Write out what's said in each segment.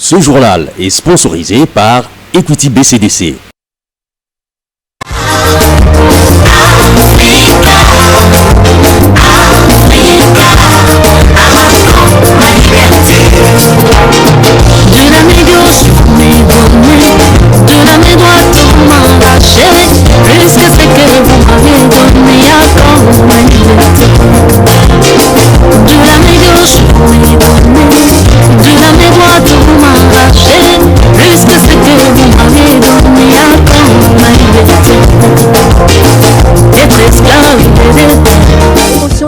Ce journal est sponsorisé par Equity BCDC.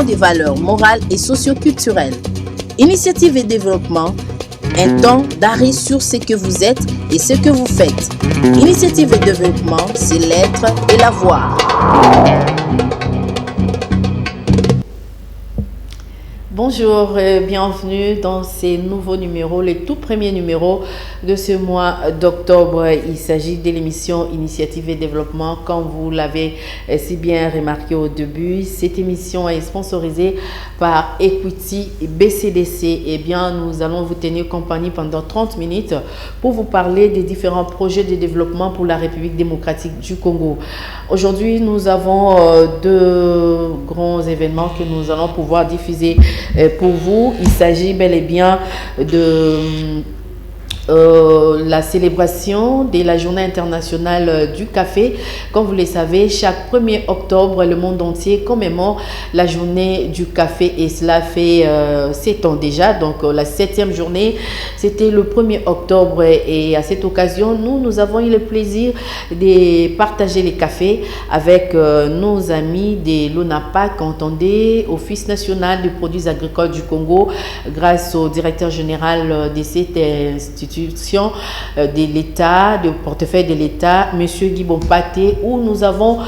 Des valeurs morales et socio-culturelles. Initiative et développement, un temps d'arrêt sur ce que vous êtes et ce que vous faites. Initiative et développement, c'est l'être et l'avoir. Bonjour et bienvenue dans ces nouveaux numéros, les tout premiers numéros de ce mois d'octobre. Il s'agit de l'émission Initiative et Développement. Comme vous l'avez si bien remarqué au début, cette émission est sponsorisée par Equity BCDC. Eh bien, nous allons vous tenir compagnie pendant 30 minutes pour vous parler des différents projets de développement pour la République démocratique du Congo. Aujourd'hui, nous avons deux grands événements que nous allons pouvoir diffuser pour vous. Il s'agit bel et bien de la célébration de la journée internationale du café. Comme vous le savez, chaque 1er octobre, le monde entier commémore la journée du café et cela fait 7 ans déjà. Donc la 7e journée, c'était le 1er octobre et à cette occasion, nous avons eu le plaisir de partager les cafés avec nos amis de l'ONAPAC, entendez, Office national des produits agricoles du Congo, grâce au directeur général de cette institution de l'État, du portefeuille de l'État, M. Guy Bompaté, où nous avons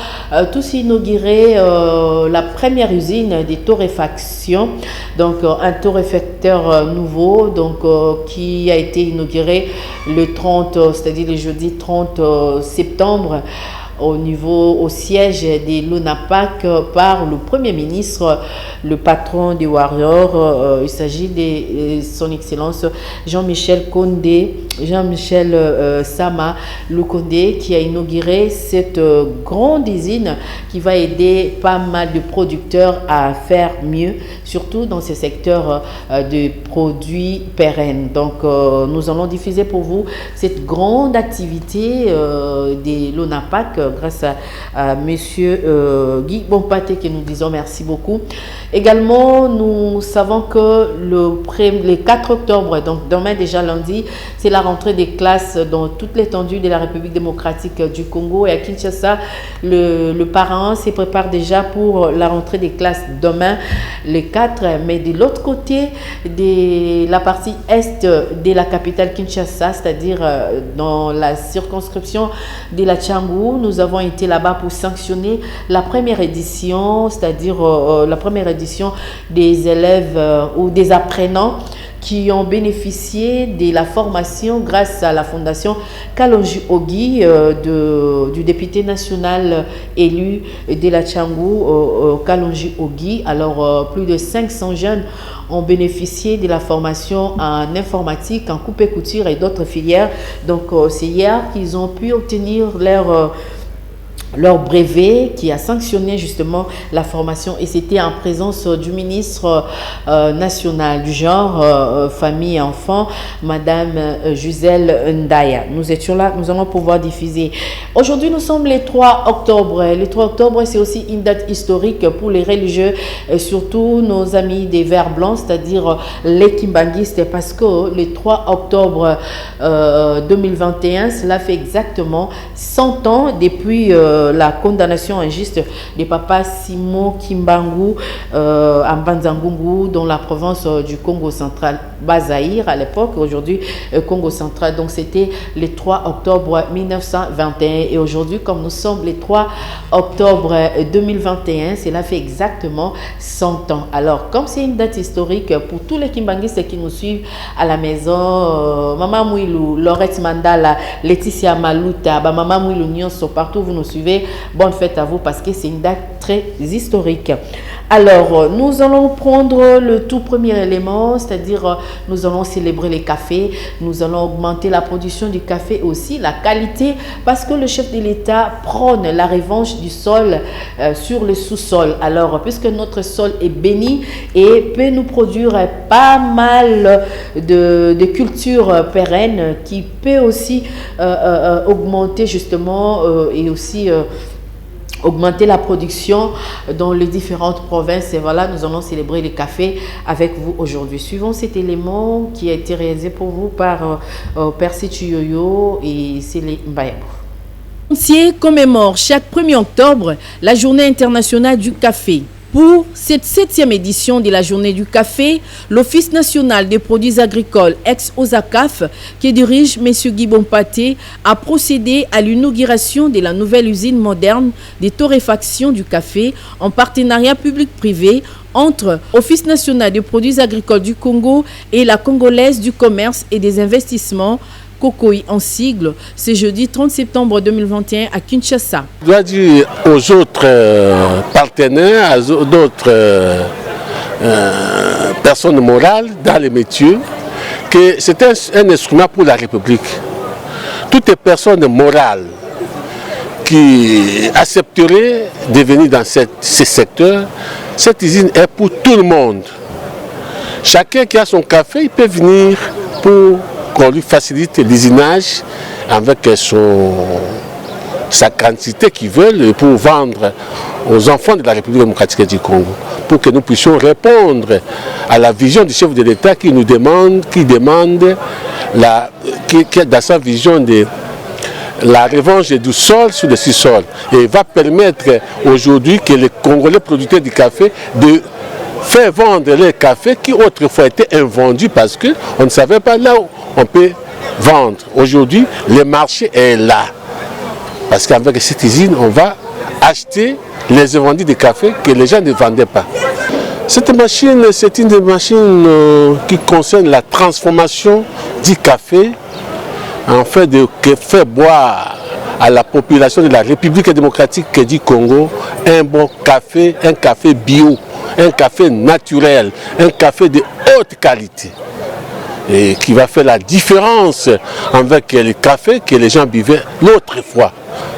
tous inauguré la première usine de torréfaction, donc un torréfacteur nouveau, donc qui a été inauguré le 30, c'est-à-dire le jeudi 30 septembre, au siège de l'ONAPAC par le Premier ministre, le patron des Warriors. Il s'agit de son Excellence Jean-Michel Sama Lukonde, qui a inauguré cette grande usine qui va aider pas mal de producteurs à faire mieux, surtout dans ce secteur de produits pérennes. Donc, nous allons diffuser pour vous cette grande activité de l'ONAPAC grâce à monsieur Guy Bompaté, que nous disons merci beaucoup. Également, nous savons que le 4 octobre, donc demain déjà lundi, c'est la rentrée des classes dans toute l'étendue de la République démocratique du Congo. Et à Kinshasa, le parent se prépare déjà pour la rentrée des classes demain, le 4. Mais de l'autre côté, de la partie est de la capitale Kinshasa, c'est-à-dire dans la circonscription de la Tchangou, nous avons été là-bas pour sanctionner la première édition, c'est-à-dire la première édition des élèves ou des apprenants qui ont bénéficié de la formation grâce à la fondation Kalonji Ogi du député national élu de la Tchangou, Kalonji Ogi. Alors, plus de 500 jeunes ont bénéficié de la formation en informatique, en coupe-couture et d'autres filières. Donc, c'est hier qu'ils ont pu obtenir leur brevet qui a sanctionné justement la formation, et c'était en présence du ministre national du genre, famille et enfants, Madame Gisèle Ndaya. Nous étions là, nous allons pouvoir diffuser. Aujourd'hui, nous sommes le 3 octobre. Le 3 octobre, c'est aussi une date historique pour les religieux, et surtout nos amis des Verts Blancs, c'est-à-dire les Kimbanguistes, parce que le 3 octobre 2021, cela fait exactement 100 ans depuis la condamnation injuste de papa Simon Kimbangu en Banzangungu dans la province du Congo central, Bazaïr à l'époque, aujourd'hui Congo central. Donc c'était le 3 octobre 1921 et aujourd'hui, comme nous sommes le 3 octobre 2021, cela fait exactement 100 ans. Alors comme c'est une date historique pour tous les Kimbanguistes qui nous suivent à la maison, Maman Mouilou, Laurette Mandala, Laetitia Maluta, Maman Mouilou Nyonso, partout vous nous suivez, bonne fête à vous parce que c'est une date très historique. Alors, nous allons prendre le tout premier élément, c'est-à-dire nous allons célébrer les cafés, nous allons augmenter la production du café aussi, la qualité, parce que le chef de l'État prône la revanche du sol sur le sous-sol. Alors, puisque notre sol est béni et peut nous produire pas mal de cultures pérennes qui peut aussi augmenter justement et aussi augmenter la production dans les différentes provinces. Et voilà, nous allons célébrer les cafés avec vous aujourd'hui. Suivons cet élément qui a été réalisé pour vous par Percy Chiyoyo et Célé Mbayabo. Commémore chaque 1er octobre la journée internationale du café. Pour cette 7e édition de la journée du café, l'Office national des produits agricoles ex-OSACAF, qui dirige M. Guy Bompaté, a procédé à l'inauguration de la nouvelle usine moderne de torréfaction du café en partenariat public-privé entre Office national des produits agricoles du Congo et la Congolaise du commerce et des investissements, COCOI en sigle, ce jeudi 30 septembre 2021 à Kinshasa. Je dois dire aux autres partenaires, aux autres personnes morales dans les métiers, que c'est un instrument pour la République. Toutes les personnes morales qui accepteraient de venir dans ce secteur, cette usine est pour tout le monde. Chacun qui a son café, il peut venir pour qu'on lui facilite l'usinage avec sa quantité qu'ils veulent pour vendre aux enfants de la République démocratique du Congo, pour que nous puissions répondre à la vision du chef de l'État qui demande dans sa vision de la revanche du sol sur le sous-sol. Et va permettre aujourd'hui que les Congolais producteurs du café de faire vendre leur café qui autrefois était invendu parce qu'on ne savait pas là où on peut vendre. Aujourd'hui, le marché est là. Parce qu'avec cette usine, on va acheter les invendus de café que les gens ne vendaient pas. Cette machine, c'est une des machines qui concerne la transformation du café en fait de faire boire à la population de la République démocratique du Congo un bon café, un café bio, un café naturel, un café de haute qualité. Et qui va faire la différence avec les cafés que les gens buvaient l'autre fois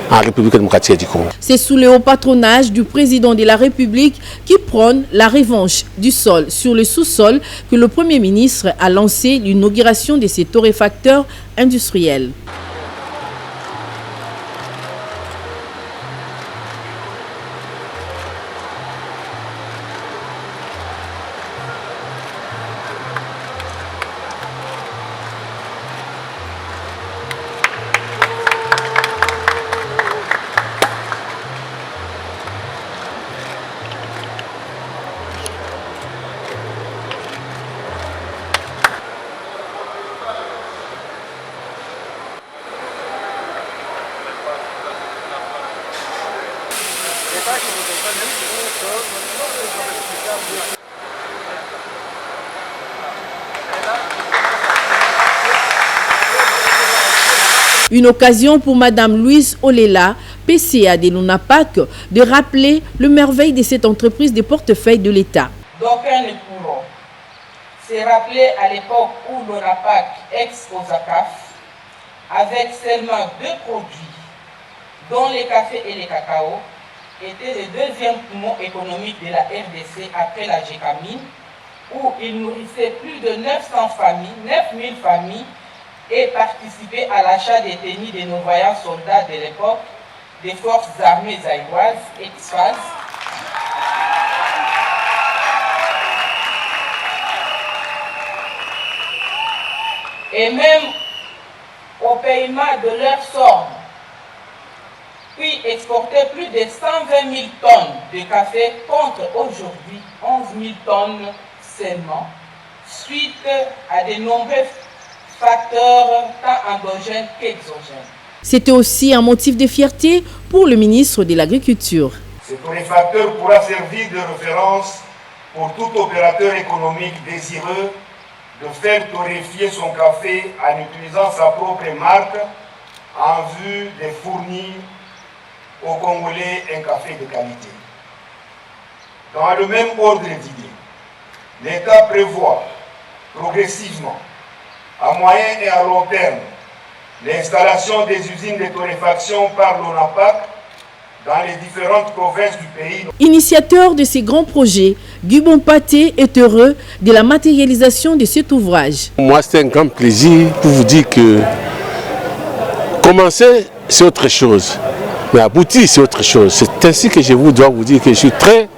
en République démocratique du Congo. C'est sous le haut patronage du président de la République qui prône la revanche du sol sur le sous-sol que le Premier ministre a lancé l'inauguration de ces torréfacteurs industriels. Une occasion pour Madame Louise Olela, PCA de l'UNAPAC, de rappeler le merveille de cette entreprise de portefeuille de l'État. D'aucuns ne pourront se rappeler à l'époque où l'UNAPAC, ex-OSACAF, avec seulement 2 produits, dont les cafés et les cacao, était le deuxième poumon économique de la RDC après la GECAMINE, où il nourrissait plus de 900 familles, 9000 familles, et participait à l'achat des tenues de nos voyants soldats de l'époque des forces armées zaïroises, ex-FAZ, et même au paiement de leurs sommes, puis exportait plus de 120 000 tonnes de café contre aujourd'hui 11 000 tonnes seulement, suite à de nombreux facteurs tant endogènes qu'exogènes. C'était aussi un motif de fierté pour le ministre de l'Agriculture. Ce torréfacteur pourra servir de référence pour tout opérateur économique désireux de faire torréfier son café en utilisant sa propre marque en vue de fournir aux Congolais un café de qualité. Dans le même ordre d'idées, l'État prévoit progressivement, à moyen et à long terme, l'installation des usines de torréfaction par l'ONAPAC dans les différentes provinces du pays. Initiateur de ces grands projets, Guy Bompaté est heureux de la matérialisation de cet ouvrage. Moi, c'est un grand plaisir pour vous dire que commencer, c'est autre chose, mais aboutir, c'est autre chose. C'est ainsi que je dois vous dire que je suis très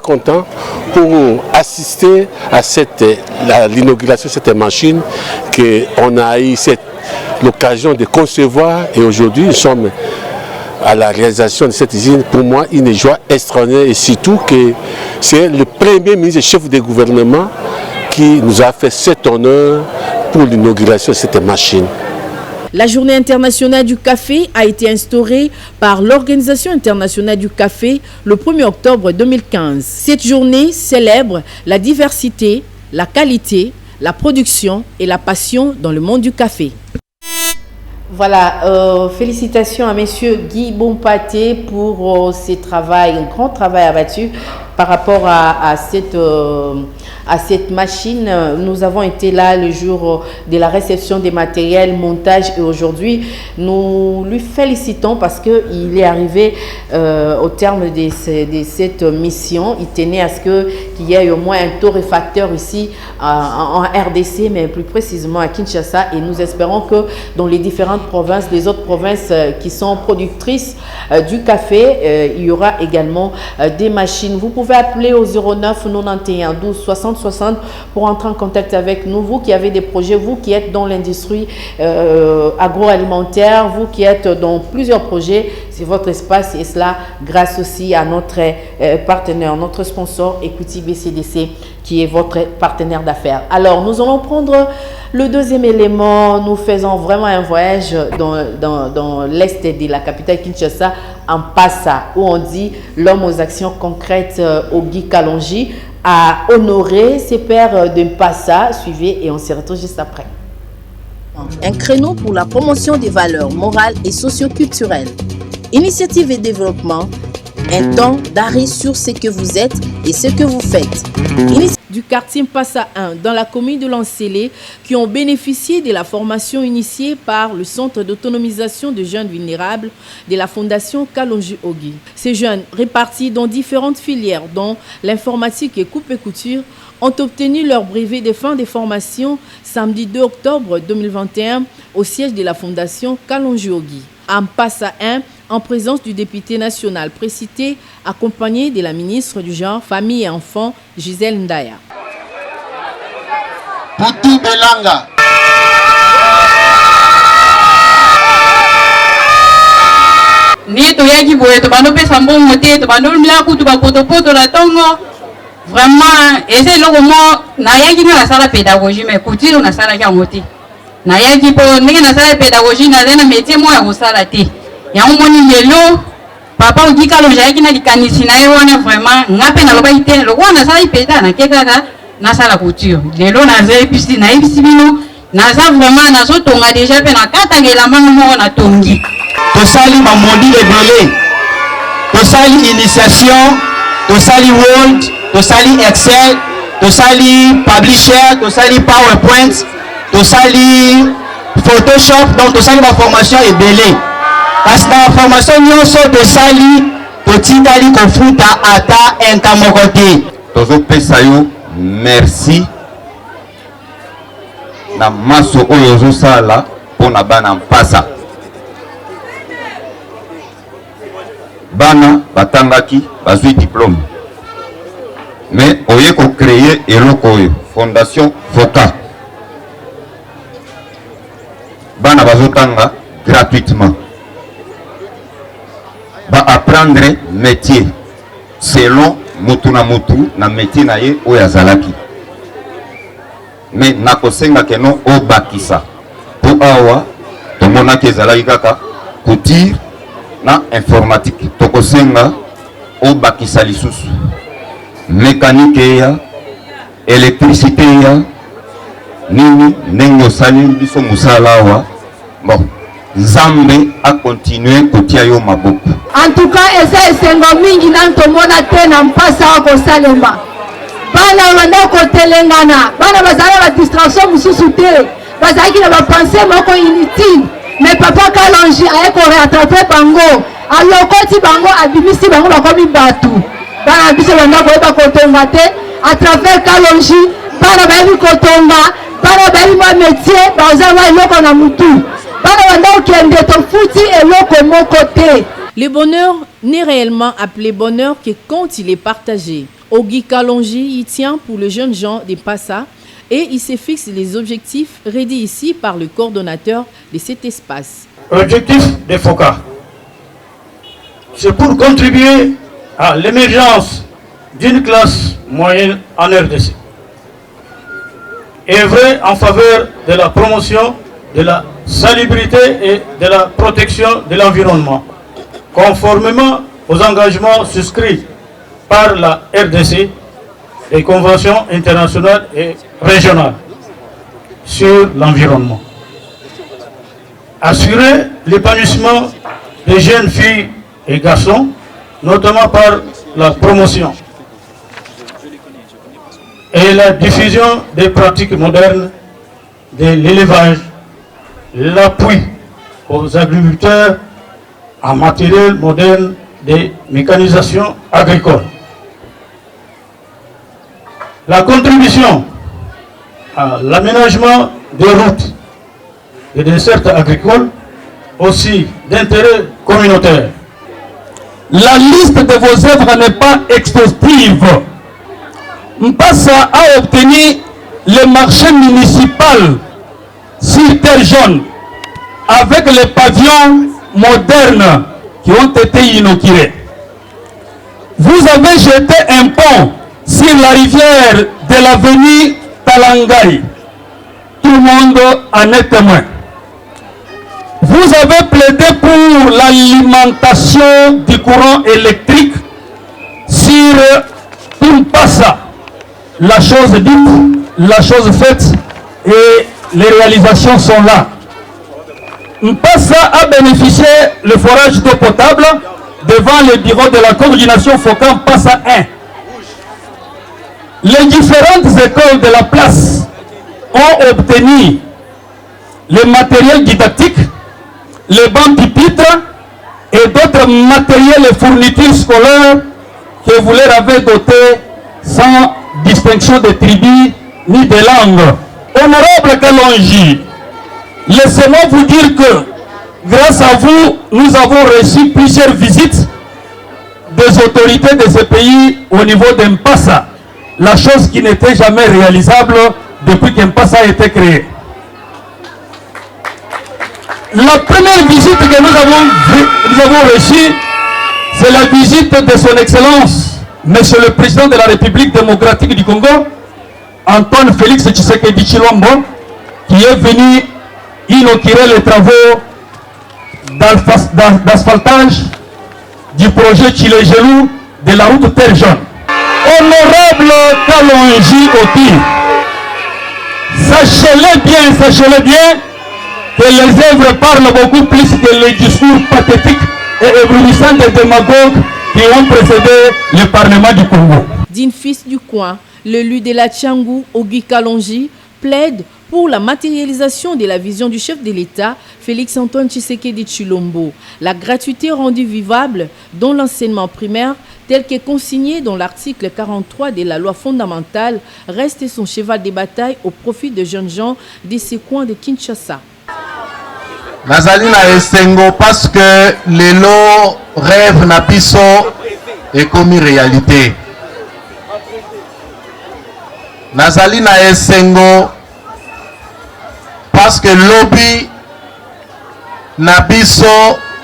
content pour assister à l'inauguration de cette machine qu'on a eu l'occasion de concevoir, et aujourd'hui nous sommes à la réalisation de cette usine. Pour moi, une joie extraordinaire, et surtout que c'est le premier ministre chef du gouvernement qui nous a fait cet honneur pour l'inauguration de cette machine. La journée internationale du café a été instaurée par l'Organisation internationale du café le 1er octobre 2015. Cette journée célèbre la diversité, la qualité, la production et la passion dans le monde du café. Voilà, félicitations à messieurs Guy Bompaté pour ce travail, un grand travail abattu par rapport à cette machine. Nous avons été là le jour de la réception des matériels, montage, et aujourd'hui nous lui félicitons parce qu'il est arrivé au terme de cette mission. Il tenait à ce qu'il y ait au moins un torréfacteur ici en RDC, mais plus précisément à Kinshasa, et nous espérons que dans les différentes provinces, les autres provinces qui sont productrices du café, il y aura également des machines. Vous pouvez appeler au 09 91 12 60 60 pour entrer en contact avec nous, vous qui avez des projets, vous qui êtes dans l'industrie agroalimentaire, vous qui êtes dans plusieurs projets. C'est votre espace, et cela grâce aussi à notre partenaire, notre sponsor Equity BCDC, qui est votre partenaire d'affaires. Alors nous allons prendre le deuxième élément. Nous faisons vraiment un voyage dans l'est de la capitale Kinshasa, en Passa, où on dit l'homme aux actions concrètes, Ogi Kalonji, a honoré ses pairs de Passa. Suivez et on se retrouve juste après. Un créneau pour la promotion des valeurs morales et socio-culturelles. Initiative et développement, un temps d'arrêt sur ce que vous êtes et ce que vous faites. Du quartier Passa 1 dans la commune de Lancélé, qui ont bénéficié de la formation initiée par le Centre d'autonomisation de jeunes vulnérables de la Fondation Kalonji Ogi. Ces jeunes, répartis dans différentes filières, dont l'informatique et coupe et couture, ont obtenu leur brevet de fin de formation samedi 2 octobre 2021 au siège de la Fondation Kalonji Ogi. En Passa 1, en présence du député national précité, accompagné de la ministre du Genre, Famille et Enfants, Gisèle Ndaya. Poutou Belanga. Vraiment, et c'est le moment, n'ayaki na sala pédagogie, mais couture na sala ya moti. N'ayaki po n'ayaki na sala pédagogie na zena métier moi ya sala te. Ya umoni lelo, papa Ogi Kalonji ayaki na likanisi na yona vraiment, ngape na loba ite, lo wana sala ipeda na kekaka na sala couture. Lelo na zela pisi na ibisi bino, na za vraiment na zo tonga déjà pe na kata ngela mango mo na tongi. To sali ma modi ebele. To sali initiation, to sali world. To sali Excel, to sali Publisher, to sali PowerPoint, to sali Photoshop, donc to sali ma formation est belée. Parce que la formation nous sort de sali, petit ali konfuta ata enkamokote. Tozo pesayo, merci. Na maso oyozo sala, pona bana mpasa. Bana batangaki, bazui diplôme. Mais oye ko créer eloko fondation Foka. Bana bazotanga gratuitement. Ba apprendre métier selon mutu na mutu na métier na ye oyazalaki. Mais nakosenga keno obakisa. Po awa tomona kezalaki kaka couture na informatique. Tokosenga obakisa lisusu. Mécanique ya, électricité ya, nini nengo sali biso musala wa. Bon, Nzambe a continué kotia yo maboko. En tout cas, eza esengo mingi na tomona te na mpasa ko salema. bana banda kotelengana bana bazala ba distraction mususu te bazaki na ba pensée moko inutile mais papa Kalonji aye ko rattraper bango alokoti bango abimisi bango bakomi batu bana biso banda koyeba kotonga te à travers Kalonji bana bayebi kotonga bana bayebi ma métier bazala eloko na mutu bana banda okende tofuti eloko moko te. Le bonheur n'est réellement appelé bonheur que quand il est partagé. Ogi Kalonji y tient pour le jeune Jean de Passa et il se fixe les objectifs rédits ici par le coordonnateur de cet espace. L'objectif des FOCA, c'est pour contribuer à l'émergence d'une classe moyenne en RDC. Œuvrer en faveur de la promotion de la salubrité et de la protection de l'environnement, conformément aux engagements souscrits par la RDC et conventions internationales et régionales sur l'environnement. Assurer l'épanouissement des jeunes filles et garçons, notamment par la promotion et la diffusion des pratiques modernes de l'élevage, l'appui aux agriculteurs en matériel moderne de mécanisation agricole. La contribution à l'aménagement des routes et des dessertes agricoles, aussi d'intérêt communautaire. La liste de vos œuvres n'est pas exhaustive. Mpassa a obtenu le marché municipal sur terre jaune avec les pavillons modernes qui ont été inaugurés. Vous avez jeté un pont sur la rivière de l'avenue Talangai. Tout le monde en est témoin. Vous avez plaidé pour l'alimentation du courant électrique sur Mpassa. La chose dite, la chose faite et les réalisations sont là. Mpassa a bénéficié le forage d'eau potable devant le bureau de la coordination FOCA Mpassa 1. Les différentes écoles de la place ont obtenu le matériel didactique, les bancs pupitres et d'autres matériels et fournitures scolaires que vous leur avez dotés sans distinction de tribu ni de langue. Honorable Kalonji, laissez-moi vous dire que grâce à vous, nous avons reçu plusieurs visites des autorités de ce pays au niveau d'Mpassa, la chose qui n'était jamais réalisable depuis qu'Mpassa a été créé. La première visite que nous avons reçue, c'est la visite de son Excellence, Monsieur le Président de la République démocratique du Congo, Antoine Félix Tshisekedi Tshilombo, qui est venu inaugurer les travaux d'asphaltage du projet Tchilegelou de la route Terre Jaune. Honorable Kalonji Oti, sachez-le bien, que les œuvres parlent beaucoup plus que les discours pathétiques et éblouissants des démagogues qui ont précédé le Parlement du Congo. Din fils du coin, l'élu de la Tchangou, Ogi Kalonji, plaide pour la matérialisation de la vision du chef de l'État, Félix-Antoine Tshisekedi Tshilombo. La gratuité rendue vivable dans l'enseignement primaire, tel que consigné dans l'article 43 de la loi fondamentale, reste son cheval de bataille au profit de jeunes gens de ces coins de Kinshasa. Nazali na esengo parce que lelo rêve na biso est comme réalité. Nazali na esengo parce que lobby na biso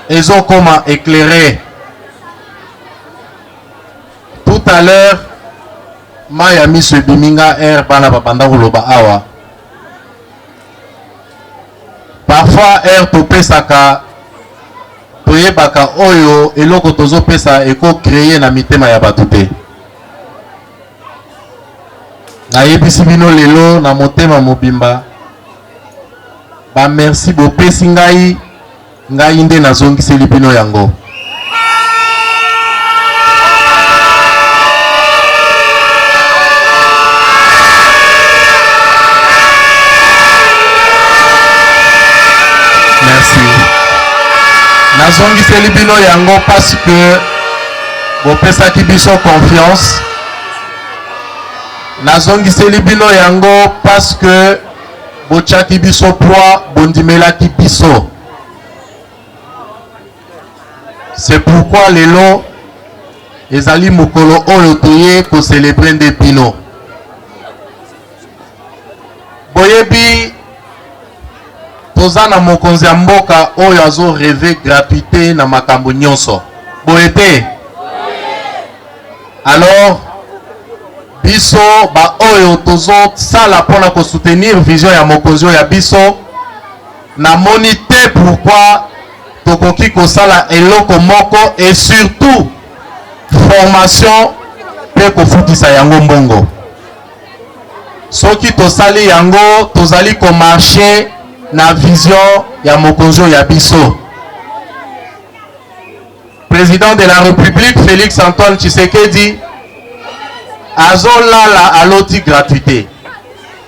ezo koma éclairé. Tout à l'heure Maya Miss Biminga air bana babanda koloba awa. Parfois air topesaka toyebaka oyo eloko tozopesa eko créer na mitema ya bato te. Nayebisi bino lelo na motema mobimba ba merci bopesi ngai nde nazongiseli bino yango. Merci. Nazongiseli bino yango parce que bopesaki biso confiance. Nazongiseli bino yango parce que botiaki biso poids, bondimelaki biso. C'est pourquoi lelo ezali mokolo oyo toye ko célébrer nde bino. Boyebi toza na mokonzi ya mboka oyo azo rêver gratuité na makambo nyonso. Boyete. Alors biso ba oyo tozo sala pona ko soutenir vision ya mokonzi ya biso na monité pourquoi tokoki ko sala eloko moko et surtout formation pe ko futisa yango mbongo. Soki tosali yango tozali ko marcher na vision ya mokonzi ya biso. Président de la République Félix Antoine Tshisekedi azolala aloti gratuité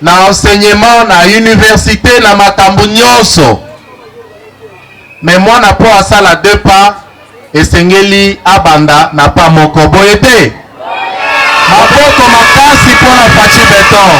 na enseignement na université na makambo nyonso. Mais moi na po asala deux pas esengeli abanda na pa moko boyete. Maboko makasi pona Fachi Beton.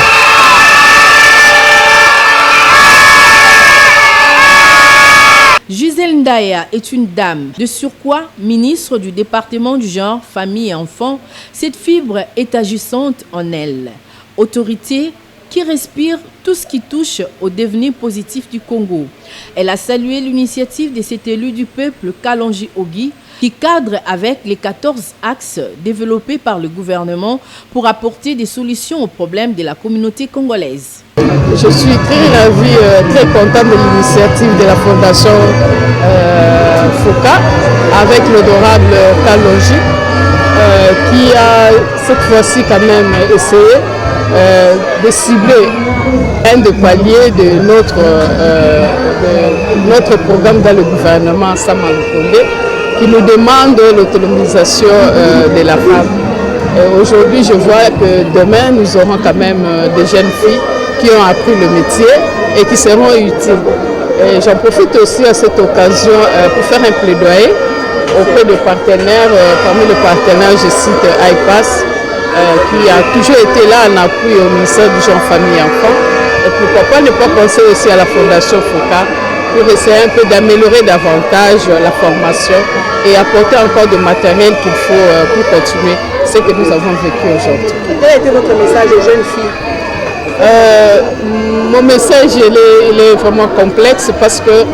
Gisèle Ndaya est une dame, de surcroît ministre du département du genre, famille et enfants. Cette fibre est agissante en elle. Autorité qui respire tout ce qui touche au devenir positif du Congo. Elle a salué l'initiative de cet élu du peuple, Kalonji Ogi, qui cadre avec les 14 axes développés par le gouvernement pour apporter des solutions aux problèmes de la communauté congolaise. Je suis très ravie, très contente de l'initiative de la Fondation FOCA avec l'honorable Kalonji qui a cette fois-ci quand même essayé de cibler un des paliers de notre programme dans le gouvernement Samalukonde qui nous demande l'autonomisation de la femme. Aujourd'hui, je vois que demain, nous aurons quand même des jeunes filles qui ont appris le métier et qui seront utiles. J'en profite aussi à cette occasion pour faire un plaidoyer auprès de partenaires. Parmi les partenaires, je cite IPAS, qui a toujours été là en appui au ministère du genre, famille et enfants. Et pourquoi pas ne pas penser aussi à la Fondation FOCA pour essayer un peu d'améliorer davantage la formation et apporter encore du matériel qu'il faut pour continuer ce que nous avons vécu aujourd'hui. Quel a été votre message aux jeunes filles? Mon message il est vraiment complexe parce que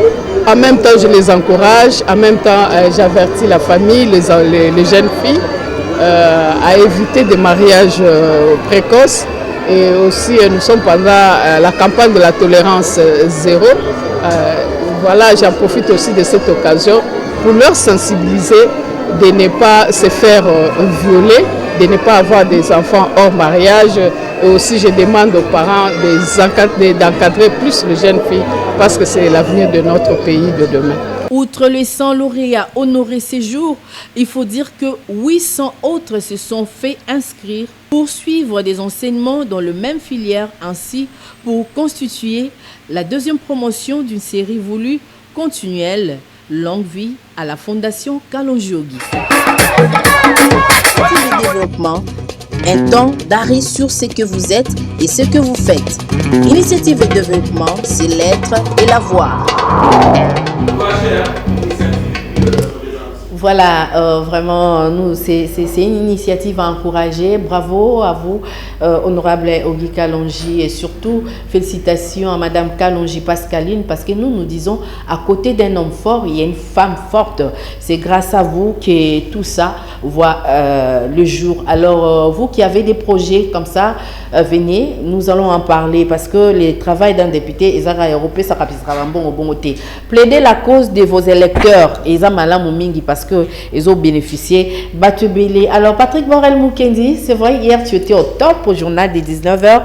en même temps je les encourage, en même temps j'avertis la famille, les jeunes filles à éviter des mariages précoces et aussi nous sommes pendant la campagne de la tolérance zéro. Voilà, j'en profite aussi de cette occasion pour leur sensibiliser de ne pas se faire violer, de ne pas avoir des enfants hors mariage. Et aussi, je demande aux parents d'encadrer plus les jeunes filles parce que c'est l'avenir de notre pays de demain. Outre les 100 lauréats honorés ces jours, il faut dire que 800 autres se sont fait inscrire pour suivre des enseignements dans le même filière, ainsi pour constituer la deuxième promotion d'une série voulue continuelle. Longue vie à la Fondation Kalonji Ogi. Le développement, un temps d'arrêt sur ce que vous êtes et ce que vous faites. Initiative et développement, c'est l'être et l'avoir. Voilà, vraiment, nous, c'est une initiative à encourager. Bravo à vous, honorable Ogi Kalonji, et surtout félicitations à Madame Kalonji Pascaline, parce que nous disons, à côté d'un homme fort, il y a une femme forte. C'est grâce à vous que tout ça voit le jour. Alors, vous qui avez des projets comme ça, venez, nous allons en parler, parce que le travail d'un député, plaidez la cause de vos électeurs, et ça, Mingi, parce que ils ont bénéficié. Batubélé. Alors, Patrick Morel Mukendi, c'est vrai, hier tu étais au top au journal des 19h.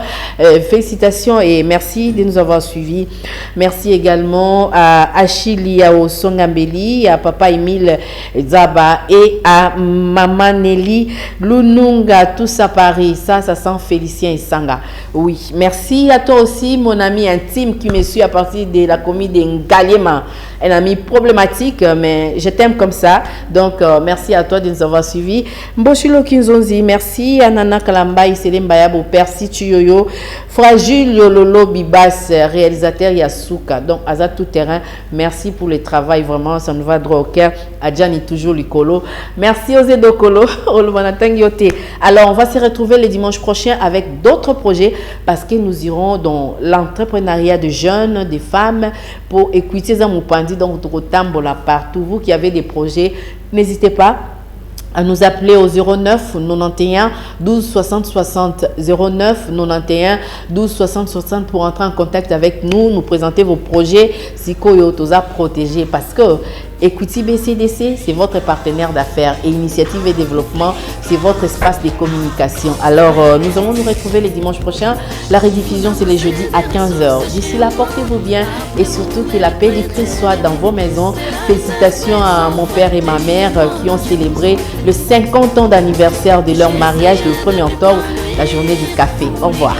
Félicitations et merci de nous avoir suivis. Merci également à Achille Ao Songambeli, à Papa Emile Zaba et à Maman Nelly Lununga, tous à Paris. Ça sent Félicien et Sanga. Oui, merci à toi aussi, mon ami intime qui me suit à partir de la commune de Ngaliema. Un ami problématique, mais je t'aime comme ça. Donc, merci à toi de nous avoir suivis. Mboshilo Kinzonzi, merci à Nana Kalamba, Iselem Bayabo, Persi Tuyoyo, Fragile Yololo Bibas, réalisateur Yasuka. Donc, Azat Tout Terrain, merci pour le travail, vraiment, ça nous va droit au cœur. Adjani toujours Licolo. Merci aux Edokolo. Alors, on va se retrouver le dimanche prochain avec d'autres projets parce que nous irons dans l'entrepreneuriat de jeunes, des femmes pour écouter ça Mupandi, donc Tambola partout. Vous qui avez des projets, n'hésitez pas à nous appeler au 09 91 12 60 60 09 91 12 60 60 pour entrer en contact avec nous, nous présenter vos projets, si Koyotoza protégé parce que Equity BCDC, c'est votre partenaire d'affaires et Initiative et Développement, c'est votre espace de communication. Alors, nous allons nous retrouver le dimanche prochain. La rediffusion, c'est les jeudis à 15h. D'ici là, portez-vous bien et surtout que la paix du Christ soit dans vos maisons. Félicitations à mon père et ma mère qui ont célébré le 50 ans d'anniversaire de leur mariage le 1er octobre, la journée du café. Au revoir.